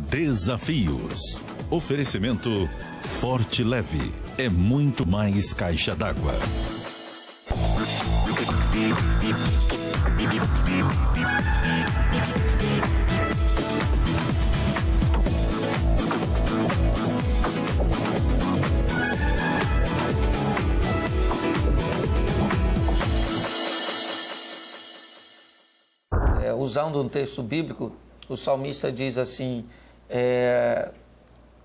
Desafios. Oferecimento Forte Leve. É muito mais caixa d'água. Usando um texto bíblico, o salmista diz assim,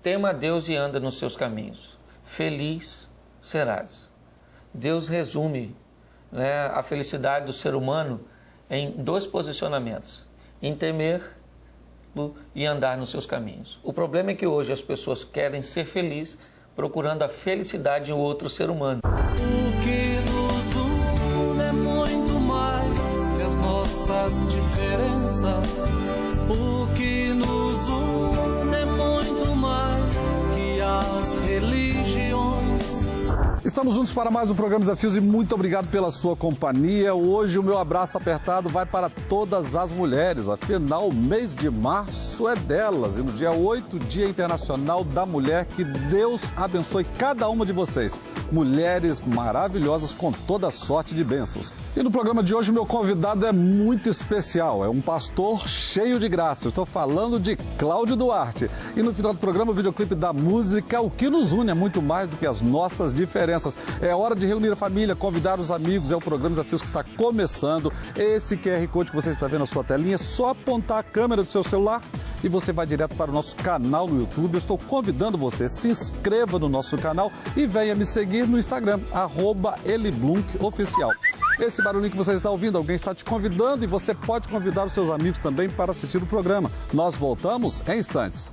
tema a Deus e anda nos seus caminhos, feliz serás. Deus resume, né, a felicidade do ser humano em dois posicionamentos, em temer-lo e andar nos seus caminhos. O problema é que hoje as pessoas querem ser felizes procurando a felicidade em outro ser humano. O que nos une é muito mais que as nossas diferenças. O que nos une é muito mais que as religiões. Estamos juntos para mais um programa Desafios e muito obrigado pela sua companhia. Hoje o meu abraço apertado vai para todas as mulheres. Afinal, o mês de março é delas. E no dia 8, Dia Internacional da Mulher, que Deus abençoe cada uma de vocês. Mulheres maravilhosas com toda sorte de bênçãos. E no programa de hoje o meu convidado é muito especial. É um pastor cheio de graça. Eu estou falando de Cláudio Duarte. E no final do programa o videoclipe da música O que nos une é muito mais do que as nossas diferenças. É hora de reunir a família, convidar os amigos. É o programa Desafios que está começando. Esse QR Code que você está vendo na sua telinha, é só apontar a câmera do seu celular e você vai direto para o nosso canal no YouTube. Eu estou convidando você, se inscreva no nosso canal e venha me seguir no Instagram, @eliblunkOficial. Esse barulhinho que você está ouvindo, alguém está te convidando e você pode convidar os seus amigos também para assistir o programa. Nós voltamos em instantes.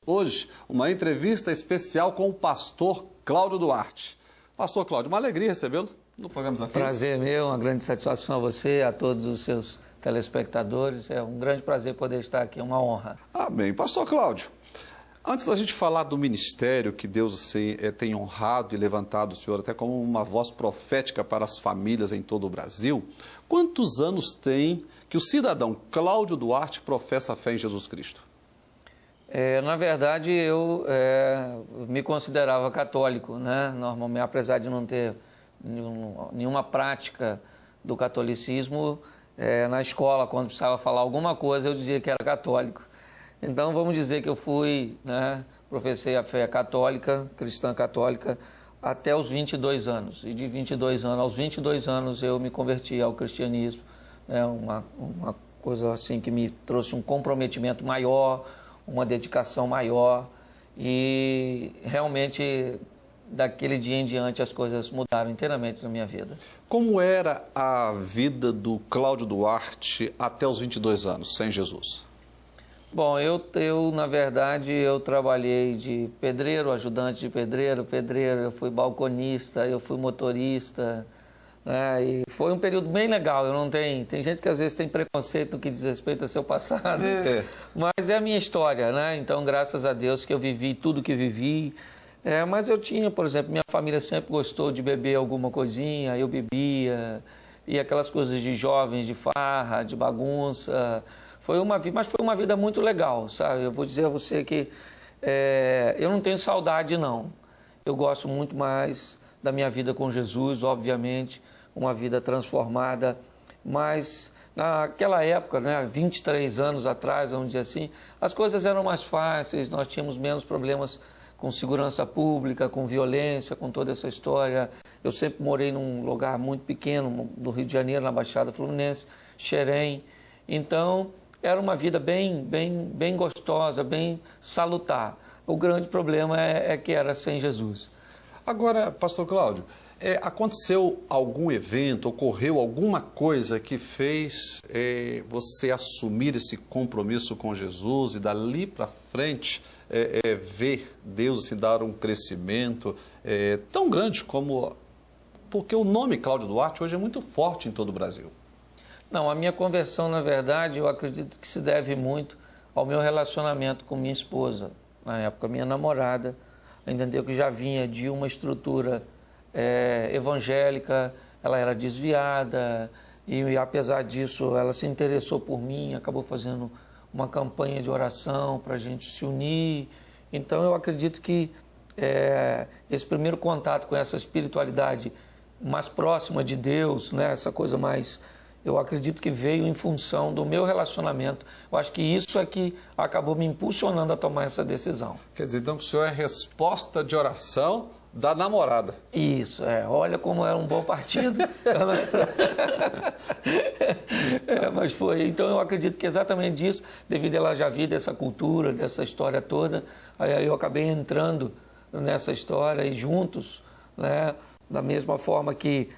Hoje, uma entrevista especial com o pastor Cláudio Duarte. Pastor Cláudio, uma alegria recebê-lo no programa Desafios. Prazer meu, uma grande satisfação a você, a todos os seus telespectadores. É um grande prazer poder estar aqui, uma honra. Amém. Pastor Cláudio, antes da gente falar do ministério que Deus tem honrado e levantado o senhor até como uma voz profética para as famílias em todo o Brasil, quantos anos tem que o cidadão Cláudio Duarte professa a fé em Jesus Cristo? Na verdade, eu me considerava católico, né? Normalmente, apesar de não ter nenhuma prática do catolicismo, na escola, quando precisava falar alguma coisa, eu dizia que era católico. Então, vamos dizer que eu fui, né, professei a fé católica, cristã católica, até os 22 anos. E de 22 anos, aos 22 anos, eu me converti ao cristianismo. Uma coisa assim que me trouxe um comprometimento maior, uma dedicação maior. E realmente, daquele dia em diante, as coisas mudaram inteiramente na minha vida. Como era a vida do Cláudio Duarte até os 22 anos, sem Jesus? Bom, eu na verdade, eu trabalhei de pedreiro, ajudante de pedreiro, eu fui balconista, eu fui motorista, né? E foi um período bem legal. Tem gente que às vezes tem preconceito no que diz respeito ao seu passado, mas é a minha história, né? Então, graças a Deus que eu vivi tudo que vivi. Mas eu tinha, por exemplo, minha família sempre gostou de beber alguma coisinha, eu bebia, e aquelas coisas de jovens, de farra, de bagunça. Mas foi uma vida muito legal, sabe? Eu vou dizer a você que eu não tenho saudade, não. Eu gosto muito mais da minha vida com Jesus, obviamente, uma vida transformada. Mas naquela época, né, 23 anos atrás, vamos dizer assim, as coisas eram mais fáceis, nós tínhamos menos problemas com segurança pública, com violência, com toda essa história. Eu sempre morei num lugar muito pequeno, do Rio de Janeiro, na Baixada Fluminense, Xerém. Então, era uma vida bem gostosa, bem salutar. O grande problema é que era sem Jesus. Agora, pastor Cláudio, aconteceu algum evento, ocorreu alguma coisa que fez você assumir esse compromisso com Jesus e dali para frente ver Deus assim, dar um crescimento tão grande como... Porque o nome Cláudio Duarte hoje é muito forte em todo o Brasil. Não, a minha conversão, na verdade, eu acredito que se deve muito ao meu relacionamento com minha esposa. Na época, minha namorada, entendeu que já vinha de uma estrutura evangélica, ela era desviada, E apesar disso, ela se interessou por mim, acabou fazendo uma campanha de oração para a gente se unir. Então eu acredito que esse primeiro contato com essa espiritualidade mais próxima de Deus, né, essa coisa mais... Eu acredito que veio em função do meu relacionamento. Eu acho que isso é que acabou me impulsionando a tomar essa decisão. Quer dizer, então, que o senhor é resposta de oração da namorada. Isso, olha como era um bom partido. Mas foi. Então eu acredito que exatamente disso, devido a ela já vir dessa cultura, dessa história toda, aí eu acabei entrando nessa história e juntos, né, da mesma forma que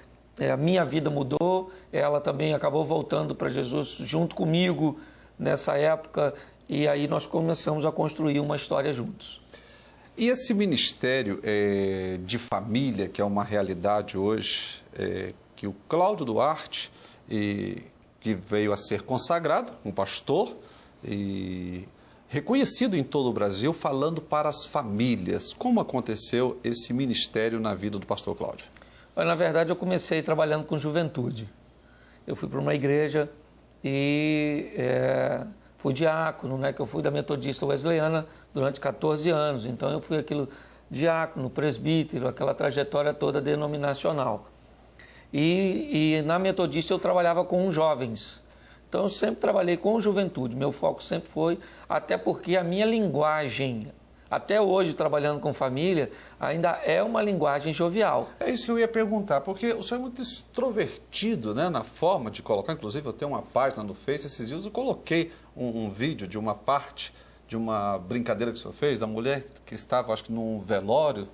a minha vida mudou, ela também acabou voltando para Jesus junto comigo nessa época, e aí nós começamos a construir uma história juntos. E esse ministério de família, que é uma realidade hoje, que o Cláudio Duarte, que veio a ser consagrado, um pastor, e reconhecido em todo o Brasil, falando para as famílias. Como aconteceu esse ministério na vida do pastor Cláudio? Na verdade, eu comecei trabalhando com juventude. Eu fui para uma igreja e fui diácono, né, que eu fui da Metodista Wesleyana durante 14 anos. Então, eu fui aquilo diácono, presbítero, aquela trajetória toda denominacional. E na Metodista eu trabalhava com jovens. Então, eu sempre trabalhei com juventude. Meu foco sempre foi, até porque a minha linguagem... Até hoje, trabalhando com família, ainda é uma linguagem jovial. É isso que eu ia perguntar, porque o senhor é muito extrovertido, né, na forma de colocar. Inclusive, eu tenho uma página no Face, esses dias eu coloquei um vídeo de uma parte, de uma brincadeira que o senhor fez, da mulher que estava, acho que num velório,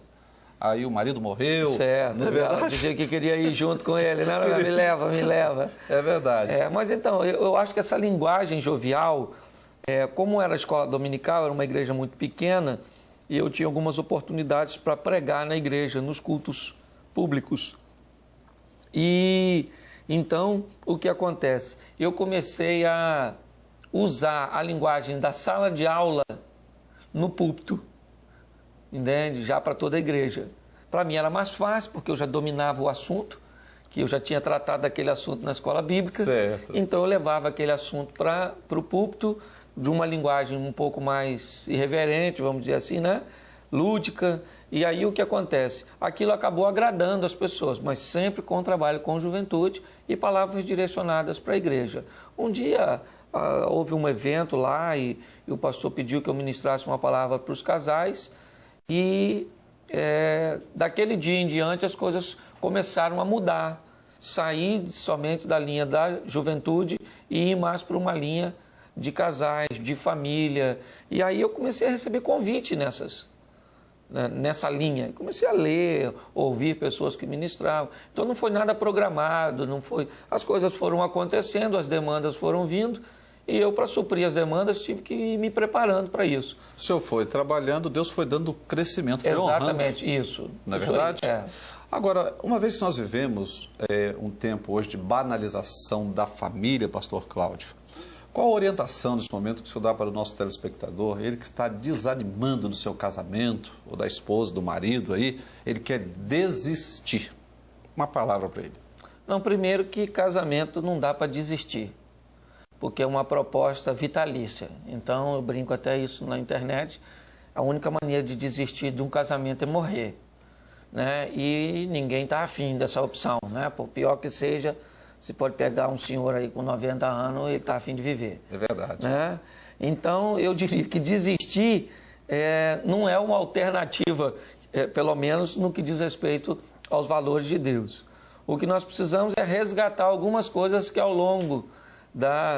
aí o marido morreu. Certo, não é verdade? Dizia que queria ir junto com ele, não, me leva. É verdade. Mas então, eu acho que essa linguagem jovial... como era a escola dominical, era uma igreja muito pequena, e eu tinha algumas oportunidades para pregar na igreja, nos cultos públicos. E então, o que acontece? Eu comecei a usar a linguagem da sala de aula no púlpito, entende? Já para toda a igreja. Para mim era mais fácil, porque eu já dominava o assunto, que eu já tinha tratado daquele assunto na escola bíblica. Certo. Então eu levava aquele assunto para o púlpito, de uma linguagem um pouco mais irreverente, vamos dizer assim, né? Lúdica. E aí o que acontece? Aquilo acabou agradando as pessoas, mas sempre com trabalho com juventude e palavras direcionadas para a igreja. Um dia houve um evento lá e o pastor pediu que eu ministrasse uma palavra para os casais e daquele dia em diante as coisas começaram a mudar. Sair somente da linha da juventude e ir mais para uma linha de casais, de família. E aí eu comecei a receber convite nessa linha. Comecei a ler, ouvir pessoas que ministravam. Então não foi nada programado, não foi. As coisas foram acontecendo, as demandas foram vindo, e eu, para suprir as demandas, tive que ir me preparando para isso. O senhor foi trabalhando, Deus foi dando crescimento, foi exatamente, honrando. Isso. Não é verdade? Agora, uma vez que nós vivemos um tempo hoje de banalização da família, pastor Cláudio, qual a orientação nesse momento que o senhor dá para o nosso telespectador? Ele que está desanimando do seu casamento, ou da esposa, do marido aí, ele quer desistir. Uma palavra para ele. Não, primeiro que casamento não dá para desistir, porque é uma proposta vitalícia. Então, eu brinco até isso na internet, a única maneira de desistir de um casamento é morrer, né? E ninguém está afim dessa opção, né? Por pior que seja... Você pode pegar um senhor aí com 90 anos, ele está a fim de viver. É verdade. Né? Então, eu diria que desistir não é uma alternativa, pelo menos no que diz respeito aos valores de Deus. O que nós precisamos é resgatar algumas coisas que ao longo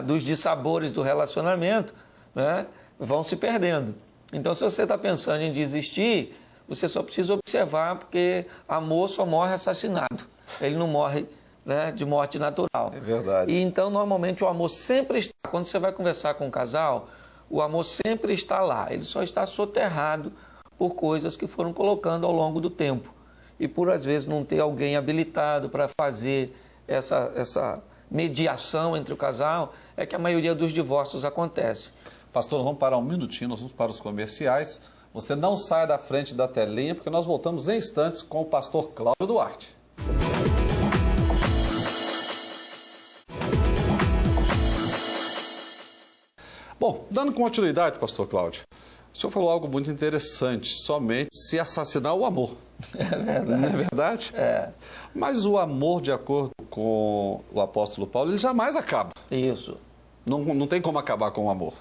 dos dissabores do relacionamento, né, vão se perdendo. Então, se você está pensando em desistir, você só precisa observar, porque amor só morre assassinado. Ele não morre... né, de morte natural. É verdade. E então, normalmente, o amor sempre está... Quando você vai conversar com um casal, o amor sempre está lá. Ele só está soterrado por coisas que foram colocando ao longo do tempo. E por, às vezes, não ter alguém habilitado para fazer essa mediação entre o casal, é que a maioria dos divórcios acontece. Pastor, vamos parar um minutinho, nós vamos para os comerciais. Você não saia da frente da telinha, porque nós voltamos em instantes com o pastor Cláudio Duarte. Bom, dando continuidade, pastor Cláudio, o senhor falou algo muito interessante, somente se assassinar o amor. É verdade. Não é verdade? É. Mas o amor, de acordo com o apóstolo Paulo, ele jamais acaba. Isso. Não tem como acabar com o amor.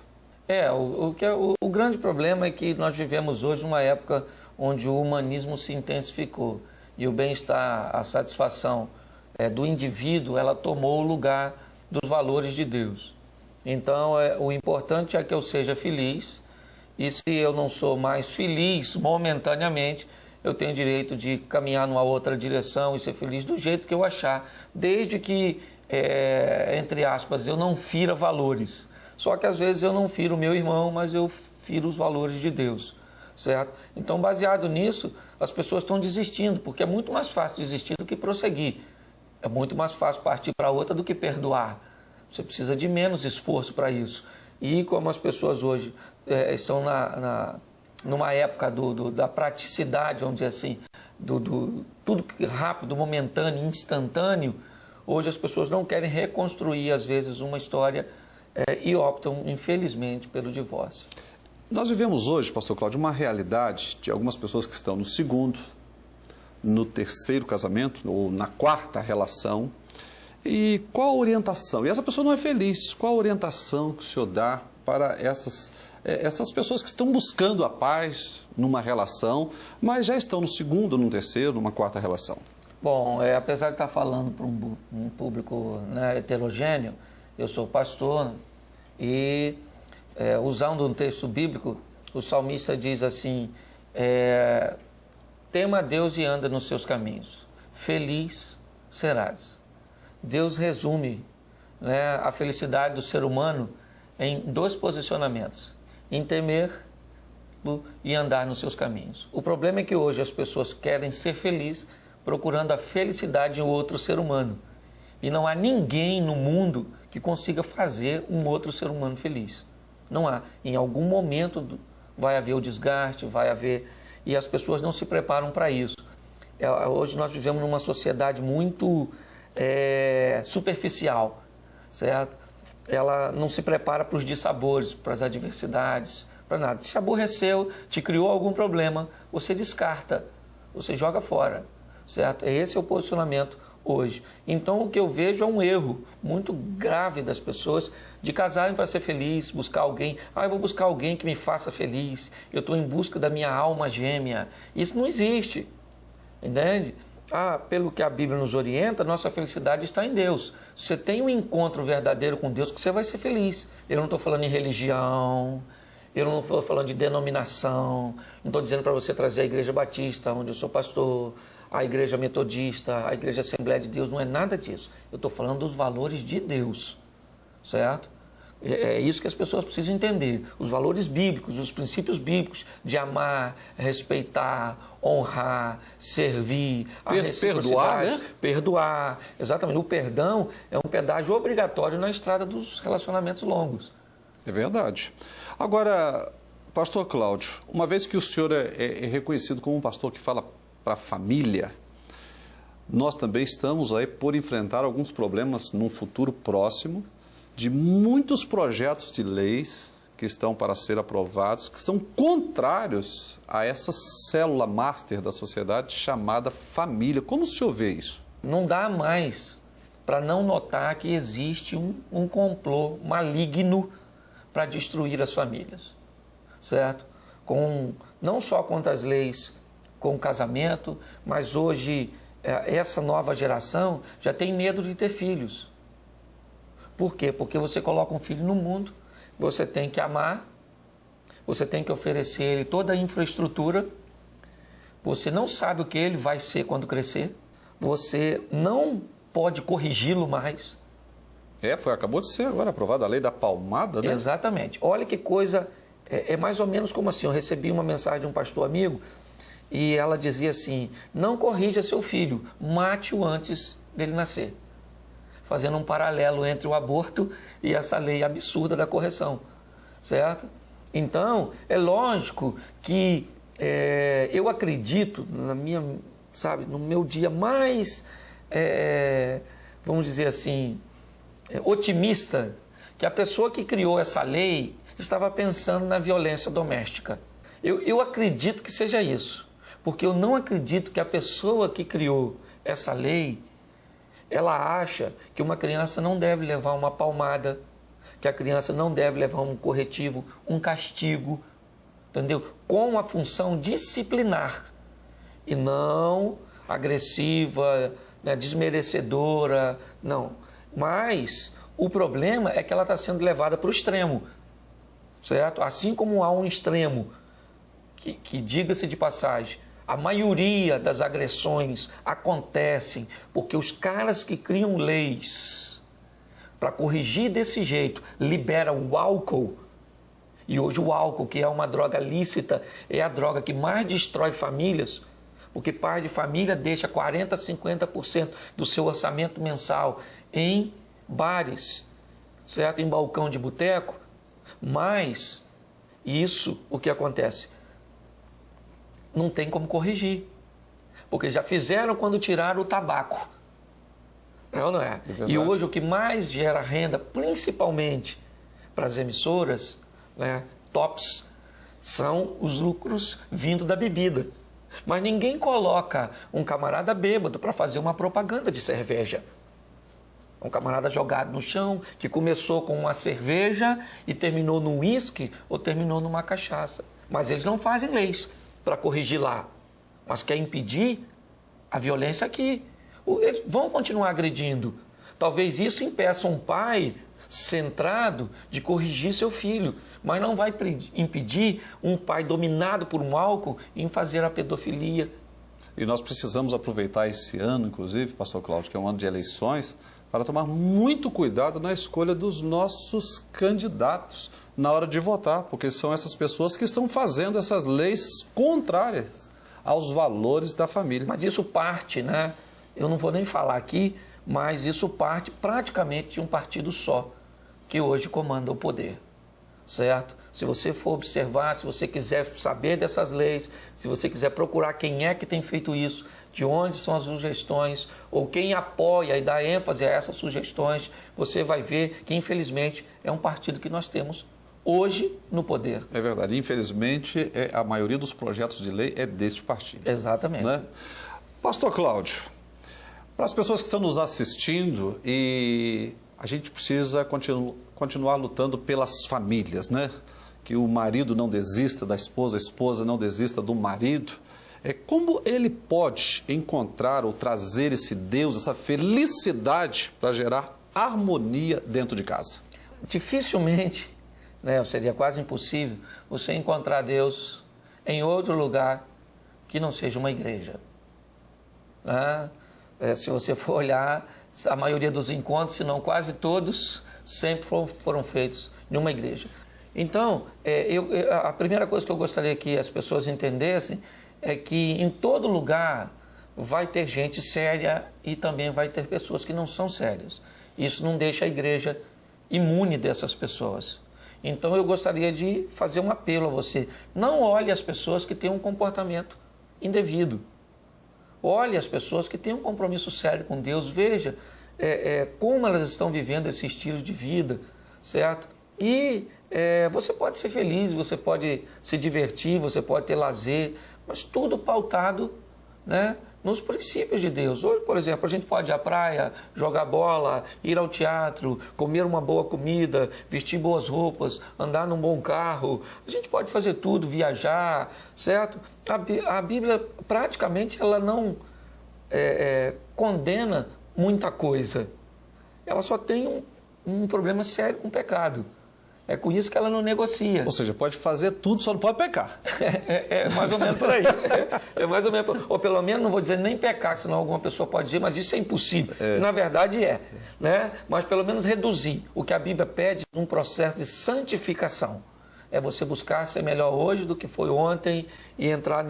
O grande problema é que nós vivemos hoje uma época onde o humanismo se intensificou e o bem-estar, a satisfação do indivíduo, ela tomou o lugar dos valores de Deus. Então, o importante é que eu seja feliz, e se eu não sou mais feliz momentaneamente, eu tenho direito de caminhar numa outra direção e ser feliz do jeito que eu achar, desde que, entre aspas, eu não fira valores. Só que às vezes eu não firo o meu irmão, mas eu firo os valores de Deus, certo? Então, baseado nisso, as pessoas estão desistindo, porque é muito mais fácil desistir do que prosseguir. É muito mais fácil partir para outra do que perdoar. Você precisa de menos esforço para isso. E como as pessoas hoje estão numa época da praticidade, vamos dizer assim, tudo rápido, momentâneo, instantâneo, hoje as pessoas não querem reconstruir, às vezes, uma história e optam, infelizmente, pelo divórcio. Nós vivemos hoje, pastor Cláudio, uma realidade de algumas pessoas que estão no segundo, no terceiro casamento, ou na quarta relação. E qual a orientação? E essa pessoa não é feliz. Qual a orientação que o senhor dá para essas pessoas que estão buscando a paz numa relação, mas já estão no segundo, no terceiro, numa quarta relação? Bom, apesar de estar falando para um público, né, heterogêneo, eu sou pastor e, usando um texto bíblico, o salmista diz assim, tema a Deus e anda nos seus caminhos, feliz serás. Deus resume, né, a felicidade do ser humano em 2 posicionamentos, em temer e andar nos seus caminhos. O problema é que hoje as pessoas querem ser felizes procurando a felicidade em outro ser humano. E não há ninguém no mundo que consiga fazer um outro ser humano feliz. Não há. Em algum momento vai haver o desgaste, vai haver... E as pessoas não se preparam para isso. Hoje nós vivemos numa sociedade muito superficial, certo? Ela não se prepara para os dissabores, para as adversidades, para nada. Te aborreceu, te criou algum problema, você descarta, você joga fora, certo? Esse é o posicionamento hoje. Então, o que eu vejo é um erro muito grave das pessoas de casarem para ser feliz, buscar alguém. Eu vou buscar alguém que me faça feliz, eu estou em busca da minha alma gêmea. Isso não existe, entende? Pelo que a Bíblia nos orienta, nossa felicidade está em Deus. Você tem um encontro verdadeiro com Deus que você vai ser feliz. Eu não estou falando em religião, eu não estou falando de denominação, não estou dizendo para você trazer a Igreja Batista, onde eu sou pastor, a Igreja Metodista, a Igreja Assembleia de Deus, não é nada disso. Eu estou falando dos valores de Deus, certo? É isso que as pessoas precisam entender. Os valores bíblicos, os princípios bíblicos de amar, respeitar, honrar, servir, a perdoar, né? Perdoar, exatamente. O perdão é um pedágio obrigatório na estrada dos relacionamentos longos. É verdade. Agora, pastor Cláudio, uma vez que o senhor é reconhecido como um pastor que fala para a família, nós também estamos aí por enfrentar alguns problemas num futuro próximo, de muitos projetos de leis que estão para ser aprovados, que são contrários a essa célula master da sociedade chamada família. Como o senhor vê isso? Não dá mais para não notar que existe um complô maligno para destruir as famílias, certo? Não só contra as leis com o casamento, mas hoje essa nova geração já tem medo de ter filhos. Por quê? Porque você coloca um filho no mundo, você tem que amar, você tem que oferecer a ele toda a infraestrutura, você não sabe o que ele vai ser quando crescer, você não pode corrigi-lo mais. Acabou de ser agora aprovada a lei da palmada, né? Exatamente. Olha que coisa, é mais ou menos como assim, eu recebi uma mensagem de um pastor amigo e ela dizia assim, não corrija seu filho, mate-o antes dele nascer. Fazendo um paralelo entre o aborto e essa lei absurda da correção, certo? Então, é lógico que eu acredito, no meu dia mais, vamos dizer assim, otimista, que a pessoa que criou essa lei estava pensando na violência doméstica. Eu acredito que seja isso, porque eu não acredito que a pessoa que criou essa lei, ela acha que uma criança não deve levar uma palmada, que a criança não deve levar um corretivo, um castigo, entendeu? Com a função disciplinar e não agressiva, né, desmerecedora, não. Mas o problema é que ela está sendo levada para o extremo, certo? Assim como há um extremo que diga-se de passagem, a maioria das agressões acontecem porque os caras que criam leis para corrigir desse jeito liberam o álcool. E hoje o álcool, que é uma droga lícita, é a droga que mais destrói famílias, porque pai de família deixa 40%, 50% do seu orçamento mensal em bares, certo? Em balcão de boteco. Mas isso, o que acontece? Não tem como corrigir, porque já fizeram quando tiraram o tabaco. É ou não é? E hoje o que mais gera renda, principalmente para as emissoras, né, tops, são os lucros vindo da bebida. Mas ninguém coloca um camarada bêbado para fazer uma propaganda de cerveja. Um camarada jogado no chão, que começou com uma cerveja e terminou num uísque ou terminou numa cachaça. Mas eles não fazem leis para corrigir lá, mas quer impedir a violência aqui. Eles vão continuar agredindo. Talvez isso impeça um pai centrado de corrigir seu filho, mas não vai impedir um pai dominado por um álcool em fazer a pedofilia. E nós precisamos aproveitar esse ano, inclusive, pastor Cláudio, que é um ano de eleições, para tomar muito cuidado na escolha dos nossos candidatos na hora de votar, porque são essas pessoas que estão fazendo essas leis contrárias aos valores da família. Mas isso parte, né? Eu não vou nem falar aqui, mas isso parte praticamente de um partido só, que hoje comanda o poder, certo? Se você for observar, se você quiser saber dessas leis, se você quiser procurar quem é que tem feito isso, de onde são as sugestões, ou quem apoia e dá ênfase a essas sugestões, você vai ver que, infelizmente, é um partido que nós temos hoje no poder. É verdade. Infelizmente, a maioria dos projetos de lei é deste partido. Exatamente. Né? Pastor Cláudio, para as pessoas que estão nos assistindo, e a gente precisa continuar lutando pelas famílias, né? Que o marido não desista da esposa, a esposa não desista do marido. Como ele pode encontrar ou trazer esse Deus, essa felicidade para gerar harmonia dentro de casa? Dificilmente, né, seria quase impossível, você encontrar Deus em outro lugar que não seja uma igreja. Né? Se você for olhar, a maioria dos encontros, se não quase todos, sempre foram feitos em uma igreja. Então, a primeira coisa que eu gostaria que as pessoas entendessem é que em todo lugar vai ter gente séria e também vai ter pessoas que não são sérias. Isso não deixa a igreja imune dessas pessoas. Então eu gostaria de fazer um apelo a você. Não olhe as pessoas que têm um comportamento indevido. Olhe as pessoas que têm um compromisso sério com Deus. Veja como elas estão vivendo esse estilo de vida, certo? E você pode ser feliz, você pode se divertir, você pode ter lazer, mas tudo pautado, né, nos princípios de Deus. Hoje, por exemplo, a gente pode ir à praia, jogar bola, ir ao teatro, comer uma boa comida, vestir boas roupas, andar num bom carro. A gente pode fazer tudo, viajar, certo? A Bíblia, praticamente, ela não condena muita coisa. Ela só tem um problema sério com o pecado. É com isso que ela não negocia. Ou seja, pode fazer tudo, só não pode pecar. É mais ou menos por aí. É mais ou menos, ou pelo menos, não vou dizer nem pecar, senão alguma pessoa pode dizer, mas isso é impossível. Na verdade né? Mas pelo menos reduzir. O que a Bíblia pede é um processo de santificação. É você buscar ser melhor hoje do que foi ontem e entrar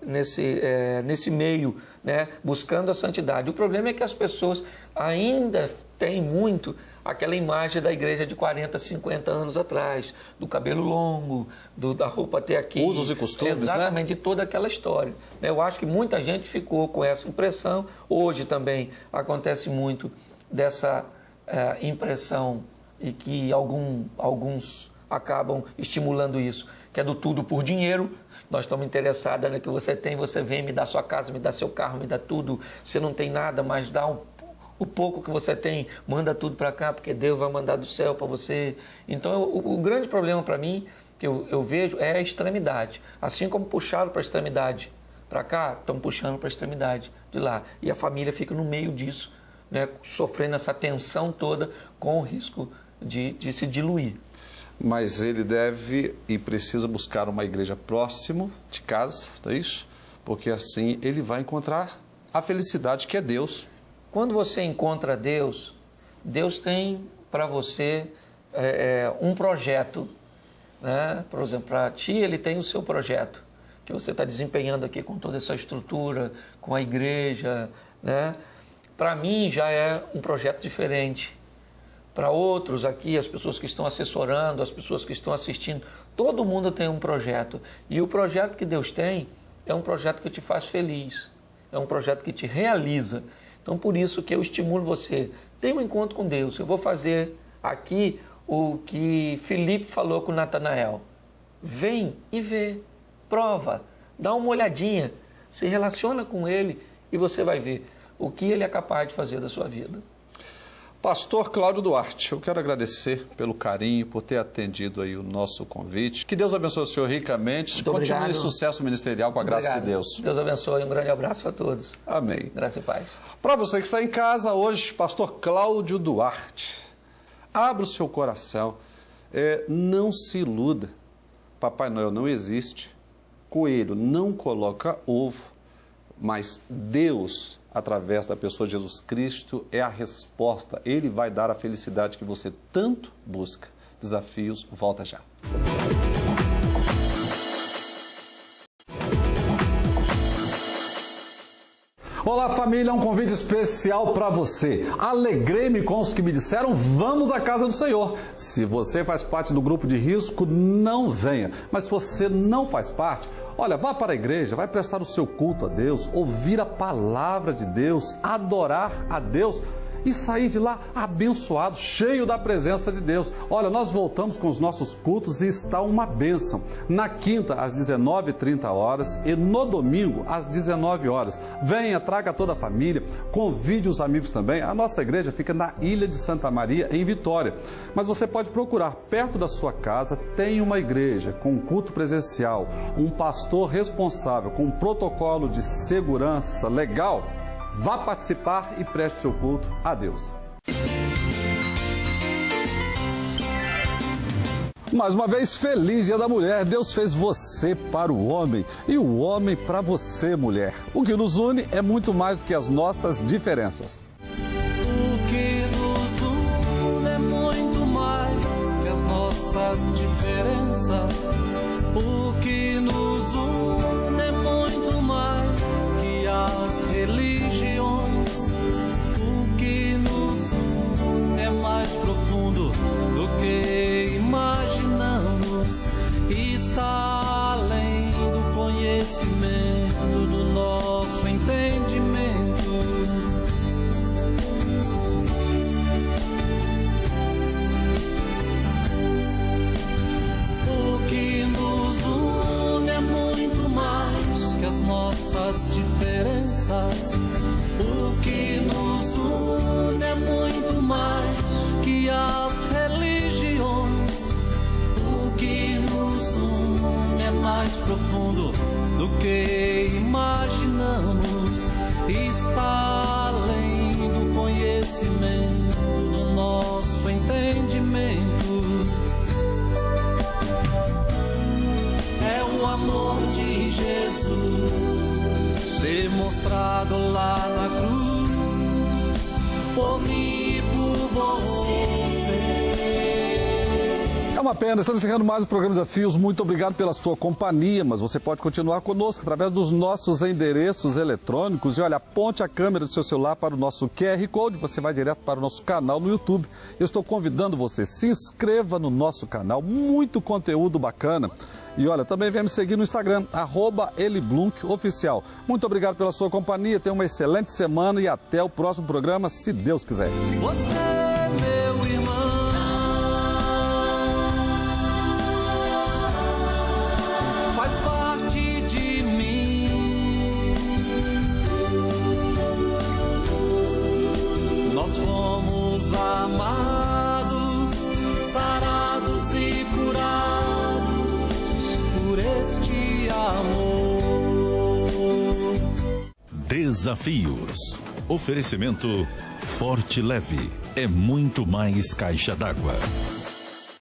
nesse meio, né? Buscando a santidade. O problema é que as pessoas ainda têm muito aquela imagem da igreja de 40, 50 anos atrás, do cabelo longo, da roupa até aqui. Usos e costumes, exatamente, né? de toda aquela história. Eu acho que muita gente ficou com essa impressão. Hoje também acontece muito dessa impressão e que alguns acabam estimulando isso, que é do tudo por dinheiro. Nós estamos interessados no que você tem, você vem, me dá sua casa, me dá seu carro, me dá tudo. Você não tem nada, mas dá o pouco que você tem, manda tudo para cá, porque Deus vai mandar do céu para você. Então, o grande problema para mim, que eu vejo, é a extremidade. Assim como puxaram para a extremidade para cá, estão puxando para a extremidade de lá. E a família fica no meio disso, né, sofrendo essa tensão toda, com o risco de se diluir. Mas ele deve e precisa buscar uma igreja próximo de casa, não é isso? Porque assim ele vai encontrar a felicidade que é Deus. Quando você encontra Deus, Deus tem para você um projeto, né? Por exemplo, para ti ele tem o seu projeto, que você está desempenhando aqui com toda essa estrutura, com a igreja, né? Para mim já é um projeto diferente. Para outros aqui, as pessoas que estão assessorando, as pessoas que estão assistindo, todo mundo tem um projeto. E o projeto que Deus tem é um projeto que te faz feliz, é um projeto que te realiza. Então, por isso que eu estimulo você, tenha um encontro com Deus. Eu vou fazer aqui o que Filipe falou com Natanael. Vem e vê, prova, dá uma olhadinha, se relaciona com ele e você vai ver o que ele é capaz de fazer da sua vida. Pastor Cláudio Duarte, eu quero agradecer pelo carinho, por ter atendido aí o nosso convite. Que Deus abençoe o senhor ricamente. Muito Continue obrigado. Sucesso ministerial com a graça de Deus. Deus abençoe, um grande abraço a todos. Amém. Graça e paz. Para você que está em casa hoje, Pastor Cláudio Duarte, abra o seu coração, não se iluda. Papai Noel não existe, coelho não coloca ovo, mas Deus, através da pessoa de Jesus Cristo, é a resposta. Ele vai dar a felicidade que você tanto busca. Desafios, volta já. Olá família, um convite especial para você. Alegrei-me com os que me disseram, vamos à casa do Senhor. Se você faz parte do grupo de risco, não venha. Mas se você não faz parte, olha, vá para a igreja, vai prestar o seu culto a Deus, ouvir a palavra de Deus, adorar a Deus e sair de lá abençoado, cheio da presença de Deus. Olha, nós voltamos com os nossos cultos e está uma bênção. Na quinta, às 19h30 e no domingo, às 19 horas. Venha, traga toda a família, convide os amigos também. A nossa igreja fica na Ilha de Santa Maria, em Vitória. Mas você pode procurar, perto da sua casa, tem uma igreja com culto presencial, um pastor responsável, com um protocolo de segurança legal. Vá participar e preste seu culto a Deus. Mais uma vez, feliz Dia da Mulher. Deus fez você para o homem e o homem para você, mulher. O que nos une é muito mais do que as nossas diferenças. O que nos une é muito mais que as nossas diferenças. O que nos une é muito mais que as religiões. O que nos une é mais profundo do que imaginamos. Está além do conhecimento, do nosso entendimento. O que nos une é muito mais que as nossas diferenças. O que nos une é muito mais que as religiões. O que nos une é mais profundo do que imaginamos. Está além do conhecimento, do nosso entendimento. É o amor de Jesus demonstrado lá na cruz, por mim e por você. É uma pena, estamos encerrando mais o programa Desafios. Muito obrigado pela sua companhia, mas você pode continuar conosco através dos nossos endereços eletrônicos. E olha, aponte a câmera do seu celular para o nosso QR Code, você vai direto para o nosso canal no YouTube. Eu estou convidando você, se inscreva no nosso canal, muito conteúdo bacana. E olha, também vem me seguir no Instagram, @EliBlunkOficial. Muito obrigado pela sua companhia, tenha uma excelente semana e até o próximo programa, se Deus quiser. Você, meu irmão, Desafios. Oferecimento Forte Leve. É muito mais caixa d'água.